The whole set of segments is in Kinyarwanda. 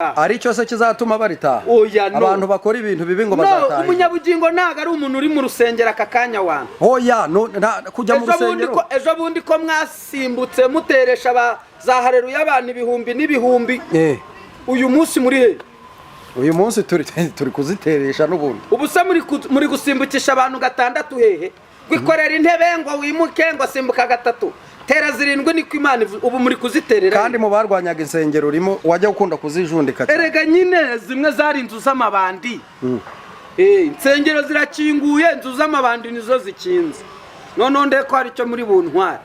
ari cyo se kizatuma baritaha. Oya no. Abantu bakora ibintu bibi ngo bazataha. No, umunyabugingo ntago ari umuntu uri mu rusengero akakanya wana. Oya no kujya mu rusengero. Ejo bundi ko mwasimbutse muteresha za haleluya abantu ibihumbi n'ibihumbi. Uyu munsi muri he? Uyu munsi turi kuziteresha n'ubundi. Ubu se muri gusimbukisha abantu gatandatu hehe? Kwikorera intebe ngo wimuke ngo simbuka gatatu. Tera zirindwi niko Imana ubu muri kuziterera. Kandi mu barwanyaga insengero urimo wajya gukunda kuzijundika. Erega nyine zimwe zari inzu z'amabandi. Insengero zirakinguye, inzu z'amabandi nizo zikinze. None ndeko hari cyo muri buntwara.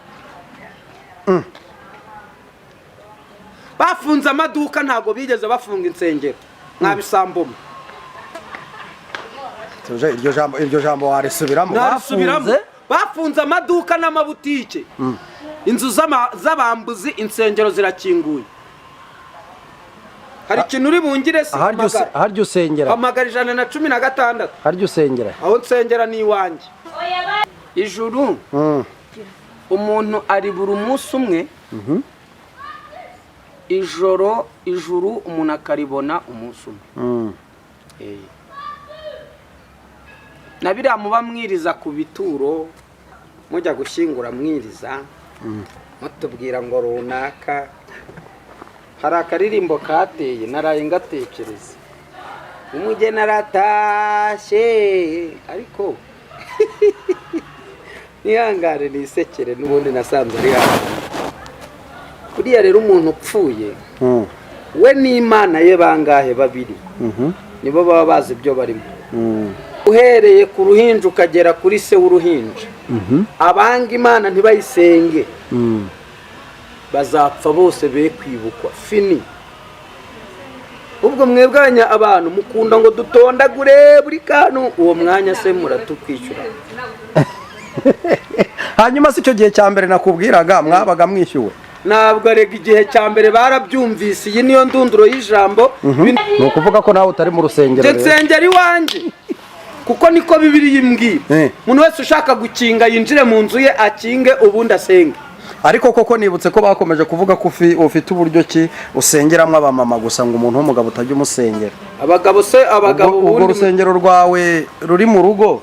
Bafunze amaduka ntago bigeze bafunga insengero. Mwabisamboma. Tuje iryo jambo warisubiramo. Bafunze amaduka n'amabutike. Inzu z'abambuzi insengero zirakinguye. Hari ikintu uri bungire se haryo usengera. Amagara 116. Haryo usengera. Aho nsengera ni iwanjye. Ijuru. Umuntu ari buri munsi umwe. Ijuru umuntu akaribona umunsi umwe. Nabira muba mwiriza ku bituro mujya gushingura mwiriza mutubwira ngo runaka hari akaririmbo kateye naraye ngatekereza umugeni aratashe ariko nihangare nisekere n'ubundi nasanze ari hano kuriya rero umuntu upfuye we n'Imana ye bangahe babiri nibo baba bazi ibyo barimo uhereye ku ruhinja ukagera kuri se w'uruhinja abanga Imana ntibayisenge bazapfa bose be kwibukwa fini ubwo mwebwanya abantu mukunda ngo dutondagure buri kantu uwo mwanya se muratukwishyura hanyuma si cyo gihe cya mbere nakubwiraga mwabaga mwishyuwe ntabwo arega igihe cya mbere barabyumvise iyi niyo ndunduro y'ijambo ni ukuvuga ko nawe utari mu rusengero rero nsengera iwanjye kuko niko Bibiliya imbwira umuntu wese ushaka gukinga yinjire mu nzu ye akinge ubundi asenge ariko koko nibutse ko bakomeje kuvuga ko ufite uburyo ki usengeramo abamama gusa ngo umuntu w'umugabo utajya umusengera abagabo ubundi urusengero rwawe ruri mu rugo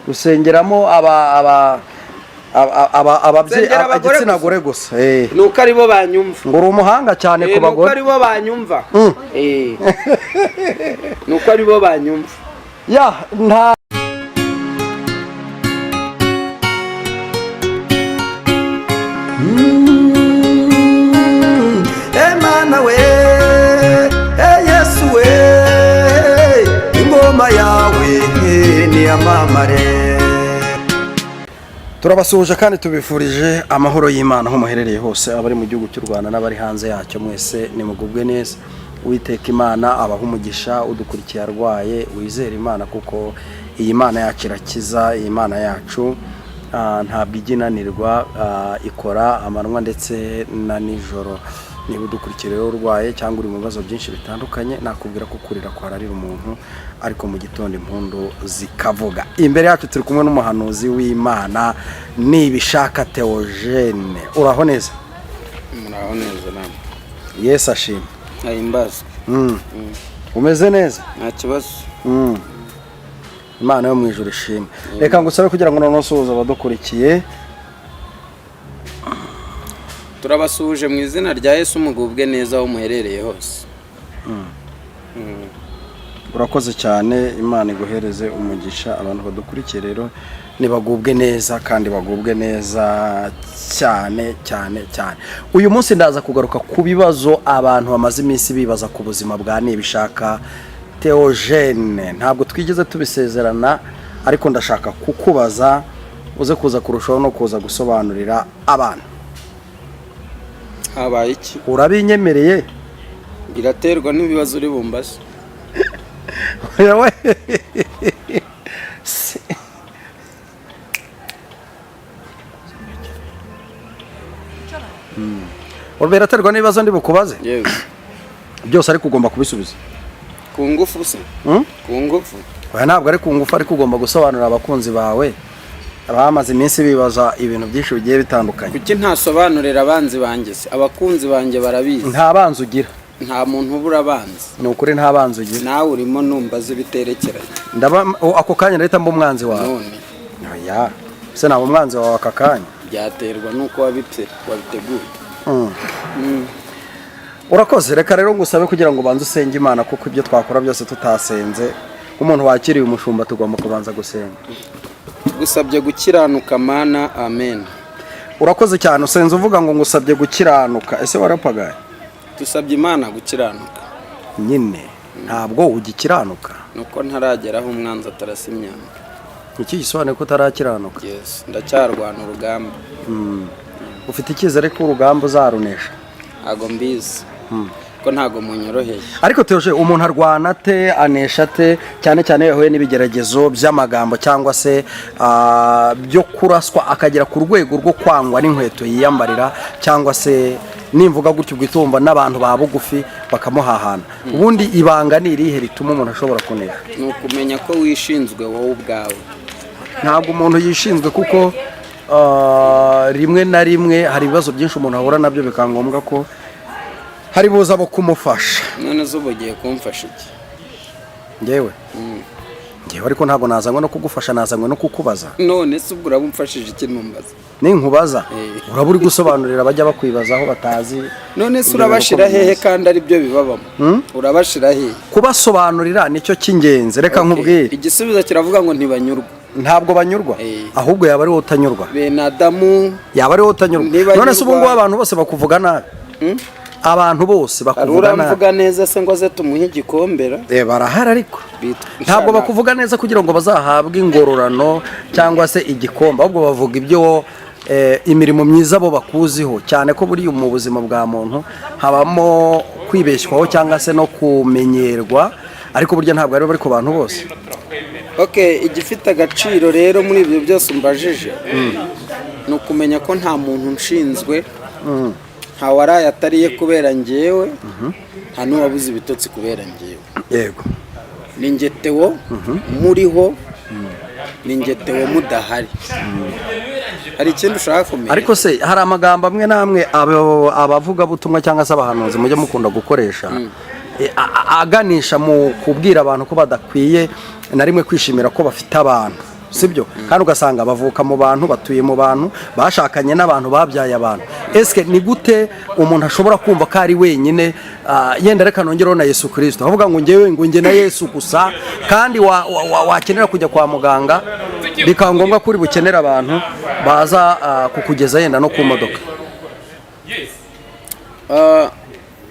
rusengeramo igitsina gore gusa nuko aribo banyumva ngo uri umuhanga cyane ku bagore nuko aribo banyumva nuko aribo banyumva ya nta Emana we Yesu we ingoma yawe ni amamare. Turabasuhuje kandi tubifurije amahoro y'Imana aho muherereye hose abari mu gihugu cy'u Rwanda n'abari hanze yacyo mwese nimugubwe neza. Uwiteka Imana abaha umugisha udukurikiye arwaye wizera Imana kuko iyi Mana yacu irakiza iyi Mana yacu ntabwo iginanirwa ikora amanwa ndetse na nijoro. Niba udukurikiye rero urwaye cyangwa uri mu bibazo byinshi bitandukanye nakubwira ko kurira kwararira umuntu ariko mu gitondo impundu zikavuga. Imbere yacu turi kumwe n'umuhanuzi w'Imana Nibishaka Theogene. Uraho neza? Muraho neza namwe. Yesu ashimwe. Ahimbazwe. Umeze neza? Nta kibazo. Imana yo mu ijuru ishimwe. Reka ngusabe kugira ngo nonosoza abadukurikiye. Turabasuhuje mu izina rya Yesu mugubwe neza aho muherereye hose. Urakoze cyane Imana iguhereze umugisha abantu badukurikiye rero nibagubwe neza kandi bagubwe neza cyane. Uyu munsi ndaza kugaruka ku bibazo abantu bamaze iminsi bibaza ku buzima bwa Nibishaka Theogene. Ntabwo twigeze tubisezerana ariko ndashaka kukubaza uze kuza kurushaho no kuza gusobanurira abantu. Habaye iki? Urabinyemereye? Biraterwa n'ibibazo uri bumbase. Yewe. Biraterwa n'ibibazo ndi bukubaze? Yes. Byose ariko ugomba kubisubiza. Ku ngufu se? Ku ngufu. Oya ntabwo ari ku ngufu ariko ugomba gusobanurira abakunzi bawe. Abamaze iminsi bibaza ibintu byinshi bigiye bitandukanye. Kuki ntasobanurira abanzi banjye se? Abakunzi banjye barabizi. Nta banzi ugira. nta muntu ubura abanzi. ni ukuri nta banzi ugira. nawe urimo numbaza ibiterekeranye. ako kanya leta mba umwanzi wawe. none oya se naba umwanzi wawe aka kanya. byaterwa nuko wabiteguye. urakoze, reka rero ngusabe kugira ngo ubanze usenge Imana, kuko ibyo twakora byose tutasenze, umuntu wakiriye umushumba tugomba kubanza gusenga. gusabye gukiranuka mana, amen. urakoze cyane, usenze uvuga ngo ngusabye gukiranuka. ese warapagaye? dusabye Imana gukiranuka nyine ntabwo ugikiranuka. nuko ntarageraho umwanzi atarasa imyanda. iki gisobanuye ko utarakiranuka? yes, ndacyarwana urugamba. ufite icyizere ko urugamba uzarunesha? ntago mbizi ko ntago munyoroheye. ariko teje umuntu arwana ate, anesha ate, cyane cyane yahuye n'ibigeragezo by'amagambo cyangwa se byo kuraswa akagera ku rwego rwo kwangwa n'inkweto yiyambarira, cyangwa se nimvuga gutyo bwitumva n'abantu ba bugufi bakamuhahana. ubundi ibanga ni irihe rituma umuntu ashobora kunesha? ni ukumenya ko wishinzwe wowe ubwawe. ntabwo umuntu yishinzwe, kuko rimwe na rimwe hari ibibazo byinshi umuntu ahura nabyo bikaba ngombwa ko hari buza abo kumufasha. none zuba ugiye kumfasha iki? ngewe ariko ntabwo nazanywe no kugufasha, nazanywe no kukubaza. none se ubwo uraba umfashije iki numbaza? ninkubaza uraba uri gusobanurira abajya bakwibazaho batazi. none se urabashira hehe kandi ari byo bibabamo? urabashira hehe? kubasobanurira nicyo cy'ingenzi. reka nkubwire, igisubizo kiravuga ngo ntibanyurwa. ntabwo banyurwa, ahubwo yaba ari wowe utanyurwa. bene Adamu yaba ari wowe utanyurwa. none se ubu ngubu abantu bose bakuvuga nabi? abantu bose bakuvuga nabi. uramvuga neza se ngo aze tumuhe igikombera? barahari, ariko ntabwo bakuvuga neza kugira ngo bazahabwe ingororano cyangwa se igikombe, ahubwo bavuga ibyo imirimo myiza bo bakuziho, cyane ko buri mu buzima bwa muntu habamo kwibeshywaho cyangwa se no kumenyerwa, ariko burya ntabwo ari bari ku bantu bose. igifite agaciro rero muri ibyo byose umbajije ni ukumenya ko nta muntu nshinzwe, nta waraye atariye kubera ngewe, nta n'uwabuze ibitotsi kubera ngewe. yego, ni ngetewo muriho, ni ngetewo mudahari. hari ikindi ushaka kumenya? ariko se hari amagambo amwe n'amwe abavugabutumwa cyangwa se abahanuzi mujya mukunda gukoresha aganisha mu kubwira abantu ko badakwiye na rimwe kwishimira ko bafite abantu, sibyo? kandi ugasanga bavuka mu bantu, batuye mu bantu, bashakanye n'abantu, babyaye abantu. ese ni gute umuntu ashobora kumva ko ari wenyine? yenda reka nongereho na Yesu Kristo avuga ngo njye na Yesu gusa, kandi wakenera kujya kwa muganga bikaba ngombwa ko uri bukenera abantu baza kukugeza yenda no ku modoka.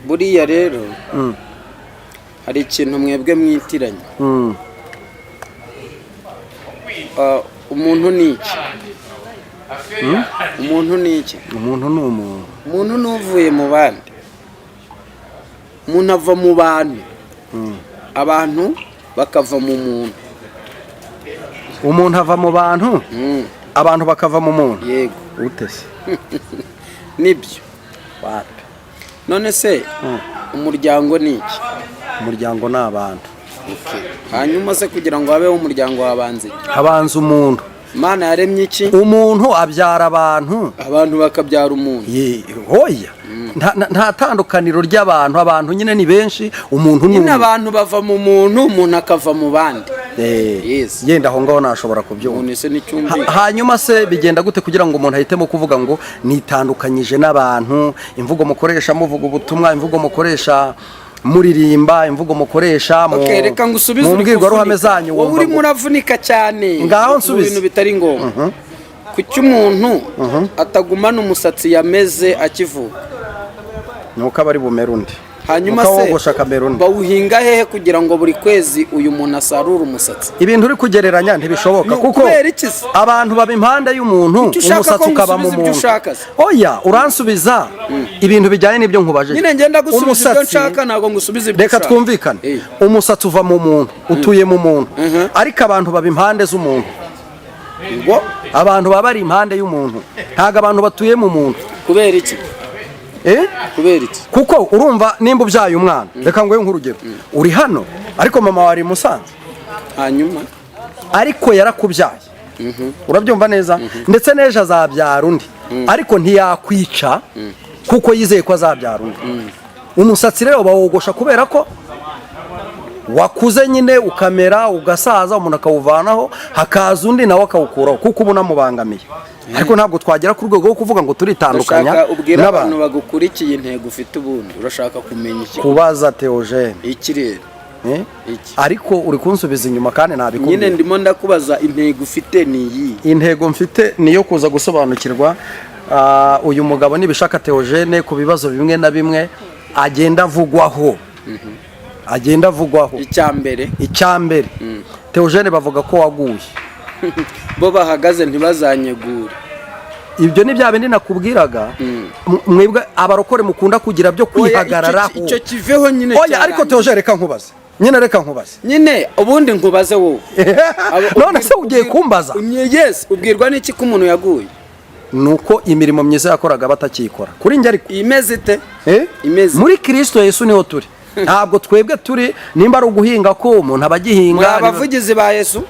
buriya rero hari ikintu mwebwe mwitiranye. umuntu ni iki? umuntu ni iki? umuntu ni umuntu. umuntu ni uvuye mu bandi. umuntu ava mu bantu, abantu bakava mu muntu. umuntu ava mu bantu, abantu bakava mu muntu. yego. utese nibyo. wapi? none se umuryango ni iki? umuryango ni abantu. hanyuma se kugira ngo habeho umuryango wabanze habanza umuntu. Imana yaremye iki? umuntu abyara abantu, abantu bakabyara umuntu. hoya nta tandukaniro ry'abantu. abantu nyine ni benshi, umuntu ni nyine abantu bava mu muntu, umuntu akava mu bandi. yenda aho ngaho nashobora kubyumva. hanyuma se bigenda gute kugira ngo umuntu ahitemo kuvuga ngo nitandukanyije n'abantu? imvugo mukoresha muvuga ubutumwa, imvugo mukoresha muririmba, imvugo mukoresha mu mbwirwaruhame zanyu, wowe urimo uravunika cyane ngaho nsubize ibintu bitari ngombwa. kuki umuntu atagumana umusatsi yameze akivuka? nuko aba ari bumere undi. hanyuma se bawuhinga hehe kugira ngo buri kwezi uyu muntu asarure umusatsi? ibintu uri kugereranya ntibishoboka, kuko abantu baba impande y'umuntu, umusatsi ukaba mu muntu. oya uransubiza ibintu bijyanye n'ibyo nkubajije. nyine ngenda gusubiza ibyo nshaka, ntabwo ngusubiza ibyo reka twumvikane. umusatsi uva mu muntu, utuye mu muntu, ariko abantu baba impande z'umuntu. abantu baba bari impande y'umuntu, ntabwo abantu batuye mu muntu. kubera iki? kubera iki? kuko urumva nimba ubyaye umwana, reka nguhe nk'urugero, uri hano ariko mama wari Musanze, hanyuma ariko yarakubyaye, urabyumva neza, ndetse n'ejo azabyara undi, ariko ntiyakwica kuko yizeye ko azabyara undi. umusatsi rero bawogosha kubera ko wakuze nyine ukamera ugasaza umuntu akawuvanaho hakaza undi nawe akawukuraho kuko ubu namubangamiye ariko ntabwo twagera ku rwego rwo kuvuga ngo turitandukanya n'abantu bagukurikiye intego ufite ubundi urashaka kumenya iki kubaza Theogene iki rero ariko uri kunsubiza inyuma kandi nabikubwiye nyine ndimo ndakubaza intego ufite ni iyi intego mfite niyo kuza gusobanukirwa uyu mugabo Nibishaka Theogene ku bibazo bimwe na bimwe agenda avugwaho icyambere Theogene bavuga ko waguye bo bahagaze ntibazanyegure ibyo ni bya bindi nakubwiraga mwebwe abarokore mukunda kugira byo kwihagararaho icyo kiveho nyine oya ariko Theogene reka nkubaze nyine ubundi nkubaze wowe none se ugiye kumbaza yes ubwirwa n'iki ko umuntu yaguye nuko imirimo myiza yakoraga batakikora kuri njye ariko imeze ite muri Kristo Yesu niho turi ntabwo twebwe turi nimba ari uguhinga ko umuntu abagihinga abavugizi ba Yesu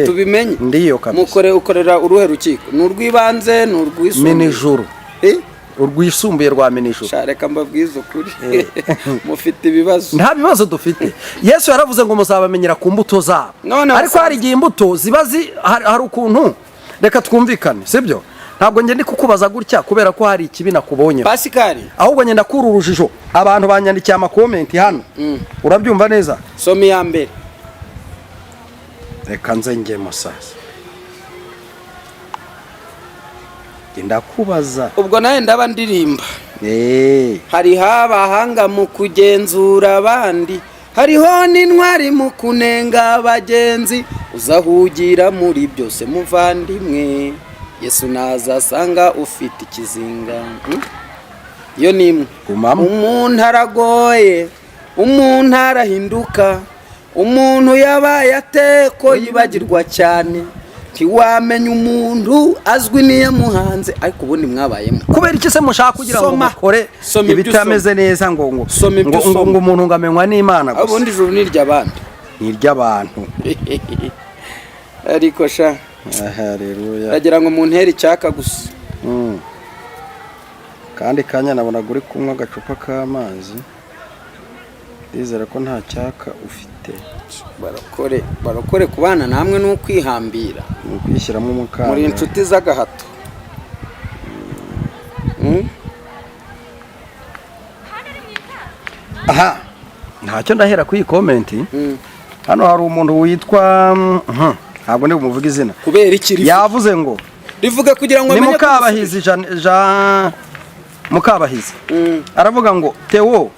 tubimenye ndiyo kabisa ukorera uruhe rukiko ni urw'ibanze ni urwisumbuye minijuru urwisumbuye rwa minijuru reka mbabwize ukuri mufite ibibazo nta bibazo dufite Yesu yaravuze ngo muzabamenyera ku mbuto zabo ariko hari igihe imbuto ziba hari ukuntu reka twumvikane sibyo ntabwo ngende kukubaza gutya kubera ko hari ikibi nakubonye Pascal ahubwo ngenda kuri urujijo abantu banyandikiye amakomenti hano urabyumva neza somi ya mbere reka nze ngemo sasa genda kubaza ubwo nawe ndaba ndirimba hariho abahanga mu kugenzura abandi hariho n'intwari mu kunenga abagenzi uzahugira muri byose muvandimwe Yesu nazasanga ufite ikizinga iyo nimwe umuntu aragoye umuntu arahinduka umuntu yabaye ateko yibagirwa cyane ntiwamenya umuntu azwi niyo muhanze ariko ubundi mwabayemo kubera iki se mushaka kugira ngo mukore ibitameze neza ngo umuntu ngamenywa n'Imana gusa ubundi ijuru ni iry'abantu ariko sha haleluya agira ngo umuntu heri cyaka gusa kandi kanya nabona guri kunywa agacupa k'amazi ndizera ko nta cyaka ufite barokore kubana namwe no kwihambira kwishyiramo umukanda muri inshuti z'agahato aha ntacyo ndahera ku iyi komenti hano hari umuntu witwa ntabwo ndi bumuvuga izina kubera iki yavuze ngo rivuga kugira ngo amenye Mukabahizi Jean Mukabahizi aravuga ngo Theo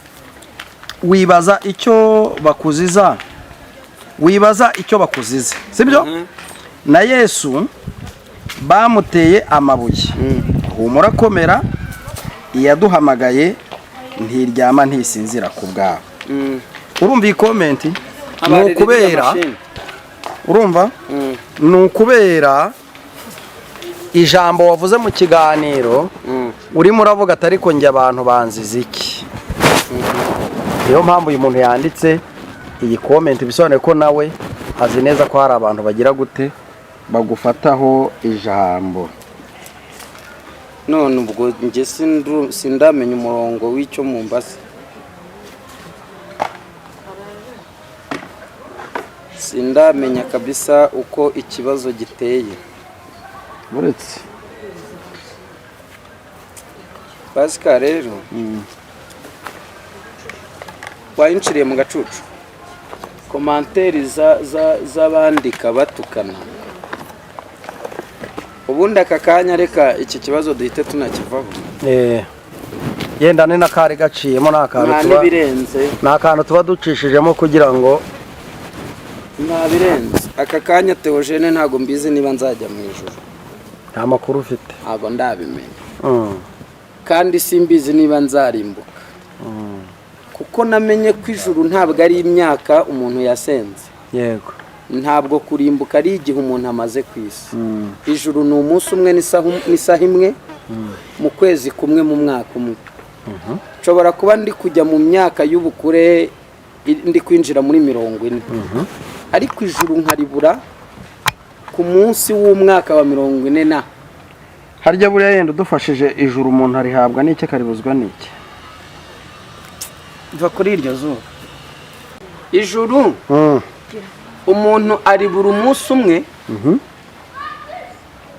wibaza icyo bakuziza sibyo na Yesu bamuteye amabuye humura komera iyaduhamagaye ntiryama ntisinzira ku bwawe urumva iyi komenti nukubera urumva nukubera ijambo wavuze mu kiganiro urimo uravuga atari ko njye abantu banziza iki niyo mpamvu uyu muntu yanditse iyi komenti bisobanuye ko nawe azi neza ko hari abantu bagira gute bagufataho ijambo none ubwo njye sindamenya umurongo w'icyo mumbase sindamenya kabisa uko ikibazo giteye buretse Pascal rero wayinciriye mu gacucu komanteri z'abandika batukana ubundi aka kanya reka iki kibazo duhite tunakivaho yenda ni nakari gaciyemo n'akantu tuba ducishijemo kugira ngo ntabirenze aka kanya Theogene ntago mbizi niba nzajya mu ijuru nta makuru ufite ntago ndabimenya kandi simbizi niba nzarimbuka kuko namenye ko ijuru ntabwo ari imyaka umuntu yasenze yego ntabwo kurimbuka ari igihe umuntu amaze ku isi ijuru ni umunsi umwe n'isaha imwe mu kwezi kumwe mu mwaka umwe nshobora kuba ndi kujya mu myaka y'ubukure ndi kwinjira muri 40 ariko ijuru nkaribura ku munsi w'umwaka wa 40 harya buriya yenda udufashije ijuru umuntu arihabwa n'iki karibuzwa n'iki mva kuri iryo zuba ijuru umuntu ari buri munsi umwe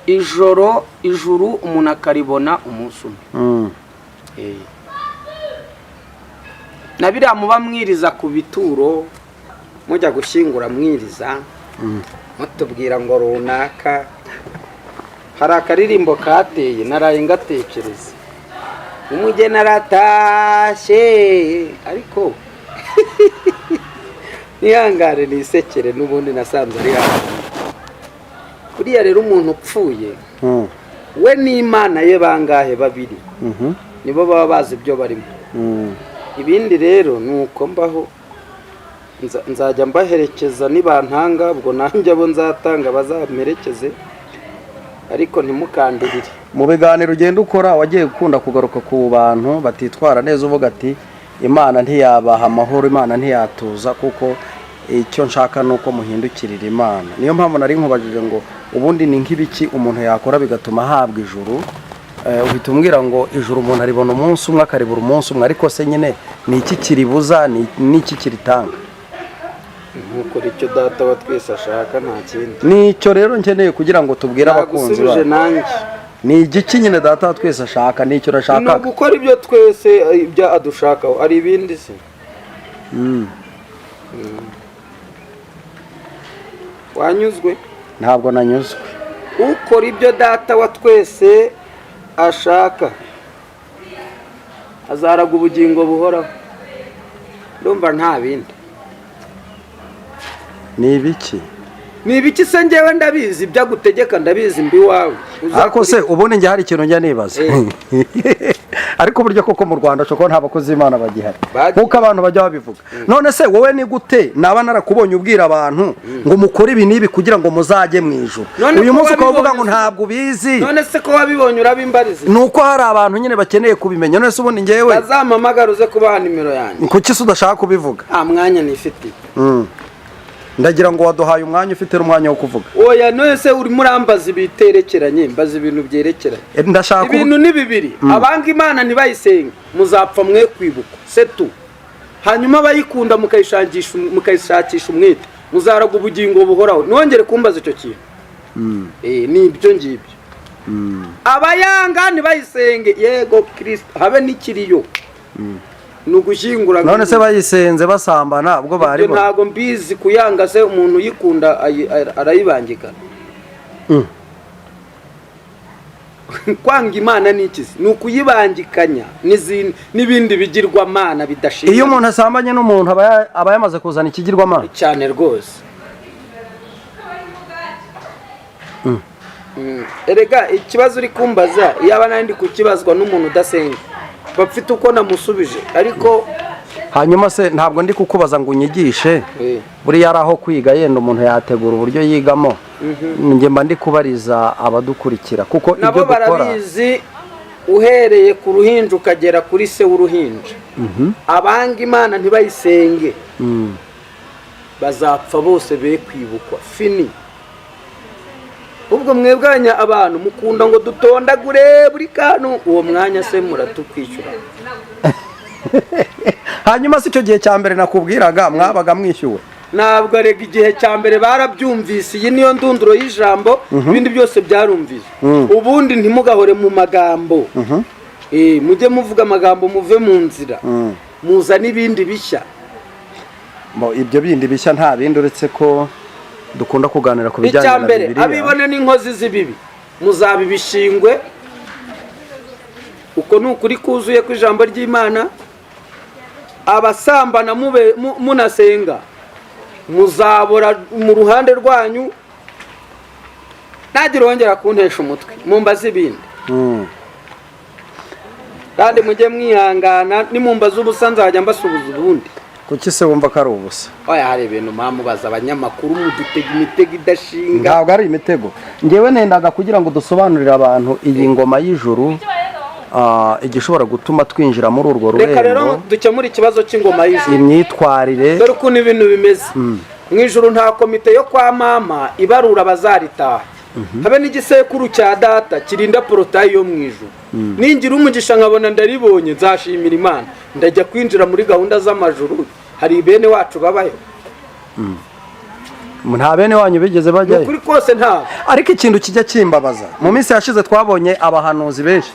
ijuru umuntu akaribona umunsi umwe na biriya muba mwiriza ku bituro mujya gushyingura mwiriza mutubwira ngo runaka hari akaririmbo kateye naraye ngatekereza umugeni aratashye ariko nihangane nisekere n'ubundi nasanze ari hantu kuriya rero umuntu upfuye we n'Imana ye bangahe babiri nibo baba bazi ibyo barimo ibindi rero nuko mbaho nzajya mbaherekeza nibantanga ubwo nanjye abo nzatanga bazamerekeze ariko ntimukandirire mu biganiro ugenda ukora wagiye gukunda kugaruka ku bantu batitwara neza uvuga ati Imana ntiyabaha amahoro, Imana ntiyatuza kuko icyo nshaka nuko muhindukirira Imana. Niyo mpamvu nari nkubajije ngo ubundi ni nk'ibiki umuntu yakora bigatuma ahabwa ijuru. Uhita umbwira ngo ijuru umuntu aribona umunsi umwe akaribura umunsi umwe, ariko se nyine ni iki kiribuza, ni iki kiritanga? Nkuko icyo data wa twese ashaka nta kindi. Nicyo rero nkeneye kugira ngo tubwire abakunzi bawe. Ni igiki nyine data wa twese ashaka, nicyo rashaka. No gukora ibyo twese ibyo adushakaho, ari ibindi se. Wanyuzwe? Ntabwo nanyuzwe. Ukora ibyo data wa twese ashaka azaraga ubugingo buhoraho. Ndumva nta bindi. Ni ibiki? Ni ibiki se ngewe ndabizi byagutegeka ndabizi mbi wawe. Ariko se ubundi nge hari ikintu njya nibaza. Ariko buryo koko mu Rwanda cyo ko nta bakozi Imana bagihari. Kuko abantu bajya babivuga. None se wowe ni gute naba narakubonye ubwira abantu ngo mukore ibi nibi kugira ngo muzajye mu ijuru. Uyu munsi ukavuga ngo ntabwo ubizi. None se ko wabibonye urabimbarize. Nuko hari abantu nyine bakeneye kubimenya. None se ubundi ngewe bazamamagaruze kubaha nimero yanjye. Kuki se udashaka kubivuga? Mwanya nifite. Ndagira ngo waduhaye umwanya ufite umwanya wo kuvuga. Oya none se uri murambaza ibiterekeranye mbaza ibintu byerekeranye. Ndashaka ibintu ni bibiri. Abanga Imana ntibayisenge muzapfa mwe kwibuka setu. Hanyuma bayikunda mukayishakisha umwete muzaraga ubugingo buhoraho. Nongere kumbaza icyo kintu. Ni ibyo ngibyo. Abayanga ntibayisenge yego Kristo habe nikiriyo. Nugushyingura. None se bayisenze basambana ubwo bari bo. Ntago mbizi kuyanga se umuntu yikunda arayibangikana. Kwanga Imana nikizi nukuyibangikanya n'ibindi bigirwa Mana bidashinga. Iyo umuntu asambanye n'umuntu aba yamaze kuzana ikigirwa Mana cyane rwose. Erega ikibazo uri kumbaza yaba nandi kukibazwa n'umuntu udasenga bafite uko namusubije ariko hanyuma se ntabwo ndi kukubaza ngo unyigishe buri yaraho kwiga yenda umuntu yategura uburyo yigamo nge mba ndi kubariza abadukurikira kuko ibyo dukora nabo barabizi uhereye ku ruhinja ukagera kuri se w'uruhinja. Abanga Imana ntibayisenge bazapfa bose be kwibukwa fini. Ubwo mwebwanya abantu mukunda ngo dutondagure buri kantu uwo mwanya se muratukwishyura. Hanyuma se icyo gihe cya mbere nakubwiraga mwabaga mwishyuwe? Ntabwo arega igihe cya mbere barabyumvise. Iyi niyo ndunduro y'ijambo ibindi byose byarumvise. Ubundi ntimugahore mu magambo. Mujye muvuga amagambo muve mu nzira. Muza n'ibindi bishya. Ibyo bindi bishya nta bindi uretse ko dukunda kuganira ku bijyanye na Bibiliya. Icyambere abibone n'inkozi z'ibibi muzabibishingwe uko nukuri kuzuye ku ijambo ry'Imana. Abasambana munasenga muzabora mu ruhande rwanyu. Ntagira wongera kuntesha umutwe mumbaza ibindi. Kandi mujye mwihangana nimumbaza ubusa nzajya mbasubiza ubundi. Kuki se wumva ko ari ubusa? Oya hari ibintu mubaza abanyamakuru mudutega imitego idashinga. Ntabwo ari imitego. Ngewe nendaga kugira ngo dusobanurire abantu iyi ngoma y'ijuru igishobora gutuma twinjira muri urwo rurembo. Reka rero dukemura ikibazo cy'ingoma y'ijuru. Imyitwarire. Dore ukuntu ibintu bimeze. Mu ijuru nta komite yo kwa mama ibarura bazaritaha. habe n'igisekuru cya data kirinda porotayi yo mu ijuru. Ningira umugisha nkabona ndaribonye nzashimira Imana, ndajya kwinjira muri gahunda z'amajuru. Hari bene wacu babayo? Nta bene wanyu bigeze bajyayo? Kuri kose nta. Ariko ikintu kijya kimbabaza, mu minsi yashize twabonye abahanuzi benshi,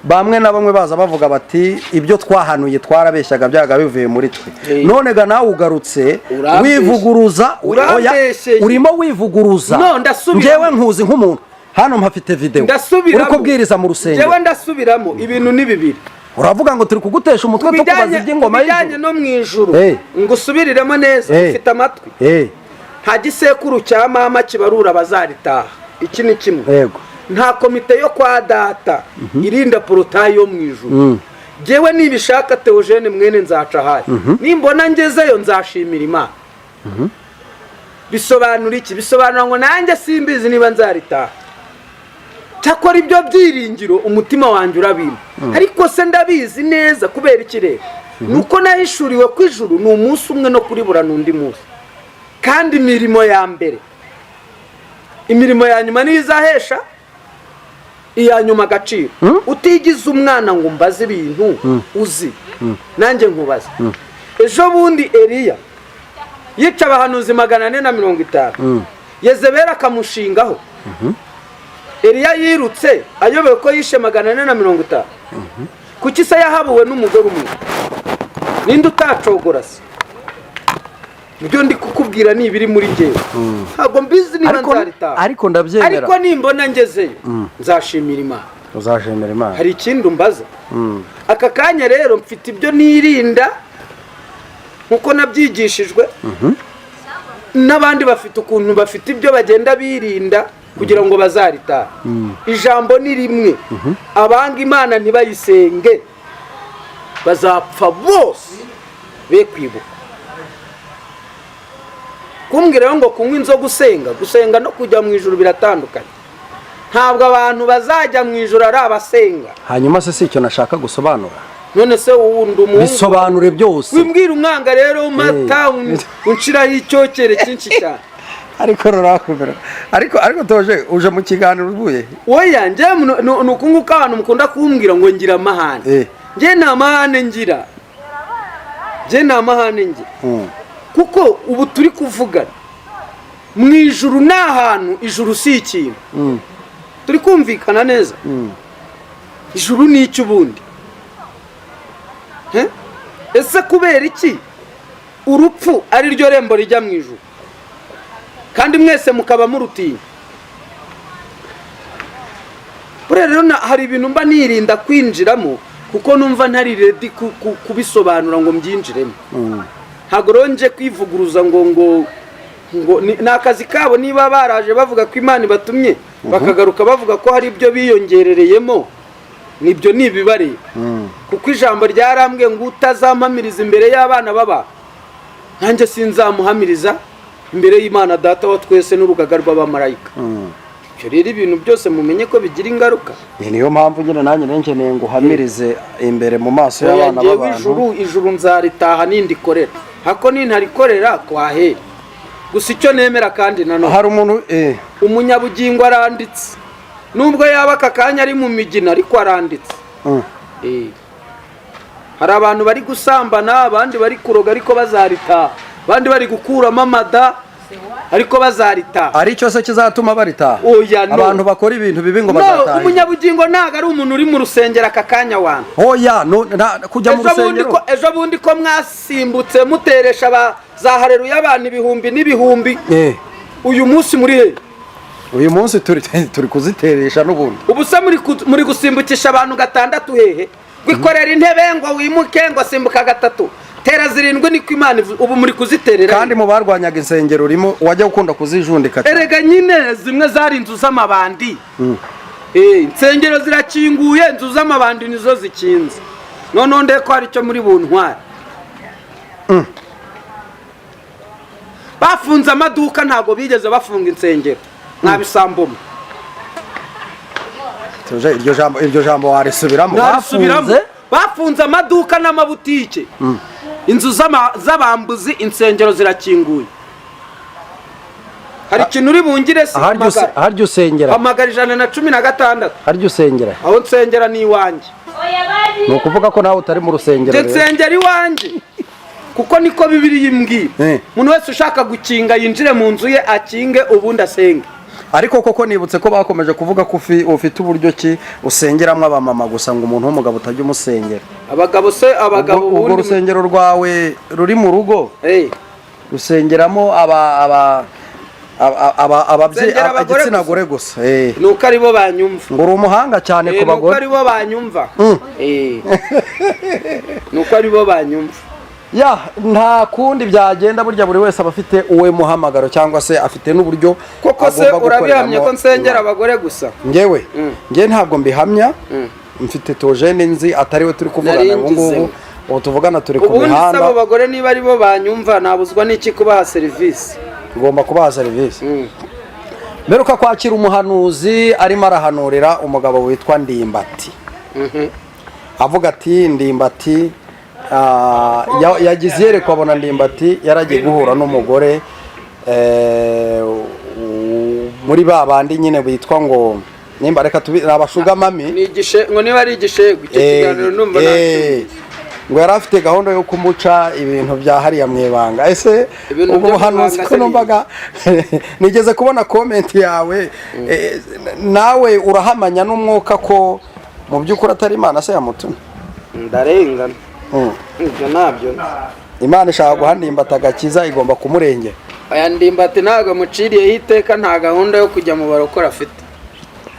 bamwe na bamwe baza bavuga bati ibyo twahanuye twarabeshyaga byaga bivuye muri twe. None ga nawe ugarutse wivuguruza, urimo wivuguruza. Ngewe nkuzi nk'umuntu hano mpafite video uri kubwiriza mu rusengero. Ngewe ndasubiramo ibintu ni bibiri. Uravuga ngo turi kugutesha umutwe tukubaza iby'ingoma y'ijuru. Bijyanye no mu ijuru ngo usubiriremo neza ufite amatwi. Nta gisekuru cya mama kibarura bazaritaha. Iki ni kimwe. Yego. Nta komite yo kwa data irinda porotayi yo mu ijuru. Jewe nibishaka Theogene mwene Nzacahaye, nimbona ngezeyo nzashimira Imana. Bisobanura iki? Bisobanura ngo nanjye simbizi niba nzaritaha. Cyakora ibyo byiringiro umutima wanjye urabima. Ariko se ndabizi neza kubera ikirere. Nuko nahishuriwe ku ijuru ni umunsi umwe no kuribura n'undi munsi. Kandi imirimo ya mbere, imirimo ya nyuma niyo izahesha iya nyuma agaciro. Utigize umwana ngo mbaze ibintu uzi, nanjye nkubaza. Ejo bundi Eliya yica abahanuzi 450, Yezebeli akamushingaho. Eliya yirutse ayobewe ko yishe 450. Kuki se yahabuwe n'umugore umwe? Ninde utacogora se? Ibyo ndi kukubwira ni ibiri muri ngewe. Ntabwo mbizi niba nzaritaha. Ariko ndabyemera. Ariko nimbona ngezeyo nzashimira Imana. Uzashimira Imana. Hari ikindi umbaza. Aka kanya rero mfite ibyo nirinda nkuko nabyigishijwe. N'abandi bafite ukuntu bafite ibyo bagenda birinda kugira ngo bazaritaha. Ijambo ni rimwe. Abanga Imana ntibayisenge bazapfa bose be kwibuka. Kumbwira ngo kunywa inzoga gusenga no kujya mu ijuru biratandukanye. Ntabwo abantu bazajya mu ijuru ari abasenga. Hanyuma se icyo nashaka gusobanura. None se wundi umuntu bisobanure byose. Wimbwira umwanga rero mata unshiraho icyokere cyinshi cyane. Ariko rurakubera. Ariko toje uje mu kiganiro uvuye. Oya nje nukunguka abantu mukunda kumbwira ngo ngira amahane. Nje nta mahane ngira. Kuko ubu turi kuvugana mu ijuru n'ahantu ijuru si ikintu. Turi kumvikana neza. Ijuru ni icyo ubundi. Ese kubera iki urupfu ari ryo rembo rijya mu ijuru kandi mwese mukaba murutinya? Rero hari ibintu mba nirinda kwinjiramo kuko numva ntari ready kubisobanura ngo mbyinjiremo. Ntabwo ronje kwivuguruza ngo nakazi kabo niba baraje bavuga ko Imana batumye bakagaruka bavuga ko hari ibyo biyongerereyemo, nibyo nibibare. Kuko ijambo ryarambwe ngo utazampamiriza imbere y'abana baba nanjye sinzamuhamiriza imbere y'Imana data wa twese n'urugaga rw'abamarayika. Rero ibintu byose mumenye ko bigira ingaruka. Niyo mpamvu nyine nanjye nengeneye ngo uhamirize imbere mu maso y'abana b'abantu. Ijuru nzaritaha nindi korera. Hako nintarikorera kwahe. Gusa icyo nemera kandi nanone hari umuntu umunyabugingo aranditse. Nubwo yaba akakanya ari mu migina ariko aranditse. Hari abantu bari gusambana, abandi bari kuroga ariko bazaritaha. Abandi bari gukuramo amada ariko bazaritaha. Ari cyo se kizatuma baritaha? Abantu bakora ibintu bibi ngo bazataha. Umunyabugingo ntago ari umuntu uri mu rusengero akakanya wantu. Kujya mu rusengero. Ejo bundi ko mwasimbutse muteresha za hareruya abantu ibihumbi n'ibihumbi. Uyu munsi muri he? Uyu munsi turi kuziteresha n'ubundi. Ubu se muri gusimbukisha abantu 6 hehe? Gwikorera intebe ngo wimuke ngo simbuka 3. Tera 7 niko Imana ubu muri kuziterera. Kandi mu barwanyaga insengero urimo wajya gukunda kuzijundika. Erega nyine zimwe zari inzu z'amabandi. Insengero zirakinguye, inzu z'amabandi nizo zikinze. None ndeko ari cyo muri buntwara. Bafunze amaduka ntago bigeze bafunga insengero. Nabisamboma. Iryo jambo warisubiramo. Bafunze amaduka n'amabutike. Inzu z'abambuzi insengero zirakinguye. hari ikintu uri bungire se harya usengera hamagara 116 harya usengera aho nsengera ni iwanjye ni ukuvuga ko nawe utari mu rusengero rero nsengera iwanjye kuko niko Bibiliya imbwira umuntu wese ushaka gukinga yinjire mu nzu ye akinge ubundi asenge. Ariko koko nibutse ko bakomeje kuvuga ko ufite uburyo ki usengeramo abamama gusa ngo umuntu w'umugabo utajya umusengera. Abagabo ubwo urusengero rwawe ruri mu rugo rusengeramo ababyeyi igitsina gore gusa nuko aribo banyumva ngo uri umuhanga cyane ku bagore nuko aribo banyumva nuko aribo banyumva nta kundi byagenda burya buri wese aba afite uwe muhamagaro cyangwa se afite n'uburyo koko se urabihamye ko nsengera abagore gusa ngewe ntabwo mbihamya mfite Theogene nzi atari we turi kuvugana ngubu ubu tuvugana turi ku mihanda ubundi abo bagore niba aribo banyumva nabuzwa n'iki kubaha serivisi ugomba kubaha serivisi mperuka kwakira umuhanuzi arimo arahanurira umugabo witwa Ndimbati avuga ati Ndimbati yagize yerekwa abona Ndimbati yaragiye guhura n'umugore muri babandi nyine bitwa ngo nimba reka abashuga mami ngo niba ari igishego icyo kiganiro numva ngo yari afite gahunda yo kumuca ibintu bya hariya mu ibanga ese ubuhanuzi ko numvaga nigeze kubona comment yawe nawe urahamanya n'umwuka ko mu by'ukuri atari Imana se yamutumye ndarengana ibyo nabyo Imana ishaka guhandimbata agakiza igomba kumurengera aya Ndimbati ntago muciriye iteka nta gahunda yo kujya mu barokora afite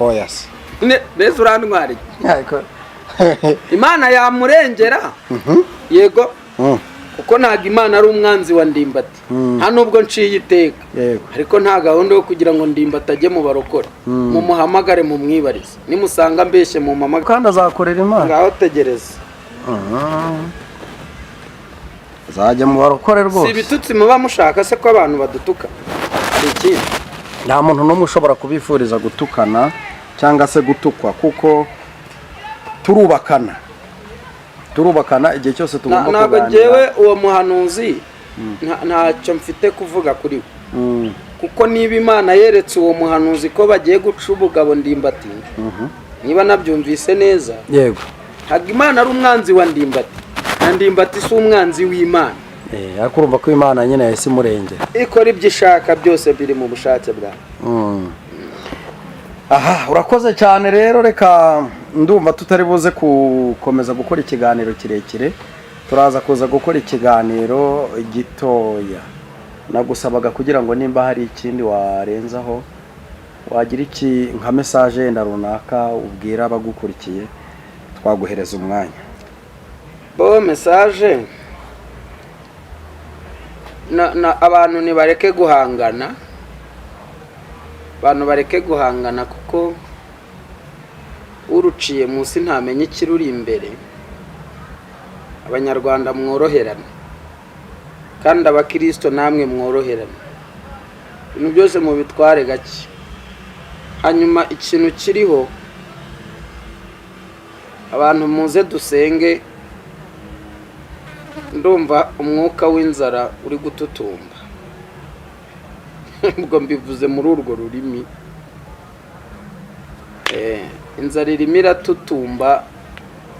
oyas neza urantwari Imana yamurengera yego kuko ntago Imana ari umwanzi wa Ndimbati nta nubwo nciye iteka ariko nta gahunda yo kugira ngo Ndimbati ajye mu barokora mu muhamagare mu mwibarize nimusanga mbeshye mu mama kandi azakorera Imana ngaho tegereza zajya mu barokore rwose si ibitutsi muba mushaka se ko abantu badutuka iki nta muntu n'umwe ushobora kubifuriza gutukana cyangwa se gutukwa kuko turubakana igihe cyose tugomba kuganira ntabwo njyewe uwo muhanuzi ntacyo mfite kuvuga kuri we kuko niba Imana yeretse uwo muhanuzi ko bagiye guca ubugabo Ndimbati niba nabyumvise neza yego ntabwo Imana ari umwanzi wa Ndimbati na Ndimbati si umwanzi w'Imana ariko urumva ko Imana nyine yahise imurengera ikora ibyo ishaka byose biri mu bushake bwawe aha urakoze cyane rero reka ndumva tutari buze gukomeza gukora ikiganiro kirekire turaza kuza gukora ikiganiro gitoya nagusabaga kugira ngo nimba hari ikindi warenzaho wagira iki nka message yenda runaka ubwira abagukurikiye twaguhereza umwanya bo message abantu nibareke guhangana kuko uruciye munsi ntamenye ikiruri imbere abanyarwanda mworoherana kandi abakristo namwe mworoherana ibintu byose mu bitware gake hanyuma ikintu kiriho abantu muze dusenge ndumva umwuka w'inzara uri gututumba ubwo mbivuze muri urwo rurimi inzara irimo iratutumba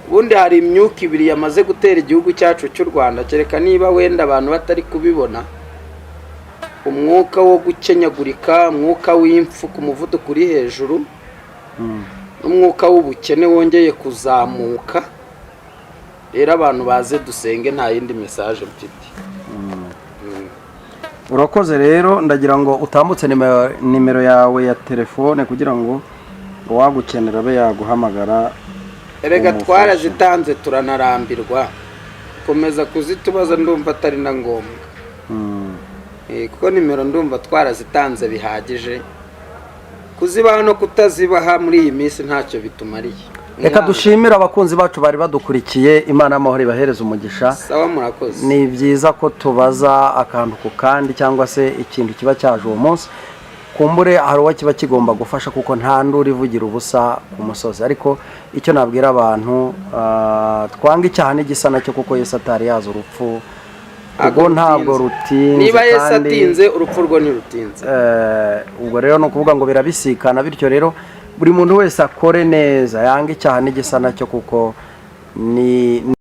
ubundi hari imyuka ibiri yamaze gutera igihugu cyacu cy'u Rwanda kereka niba wenda abantu batari kubibona umwuka wo gukenyagurika umwuka w'imfu ku muvuduko uri hejuru n'umwuka w'ubukene wongeye kuzamuka rero abantu baze dusenge nta yindi message mfite urakoze rero ndagira ngo utambutse nimero yawe ya telefone kugira ngo wagukenera abe yaguhamagara erega twarazitanze turanarambirwa komeza kuzitubaza ndumva atari na ngombwa kuko nimero ndumva twarazitanze bihagije kuzibaha no kutazibaha muri iyi minsi ntacyo bitumariye reka dushimira abakunzi bacu bari badukurikiye Imana y'amahoro ibahereza umugisha sawa murakoze ni byiza ko tubaza akantu ku kandi cyangwa se ikintu kiba cyaje uwo munsi kumbure hari uwo kiba kigomba gufasha kuko nta nduri ivugira ubusa ku musozi ariko icyo nabwira abantu twanga icyaha n'igisa nacyo kuko Yesu atari yaza urupfu ubwo ntabwo rutinze. Niba Yesu atinze urupfu rwo ntirutinze. Ubwo rero ni ukuvuga ngo birabisikana, bityo rero buri muntu wese akore neza, yanga icyaha n'igisa nacyo, kuko ni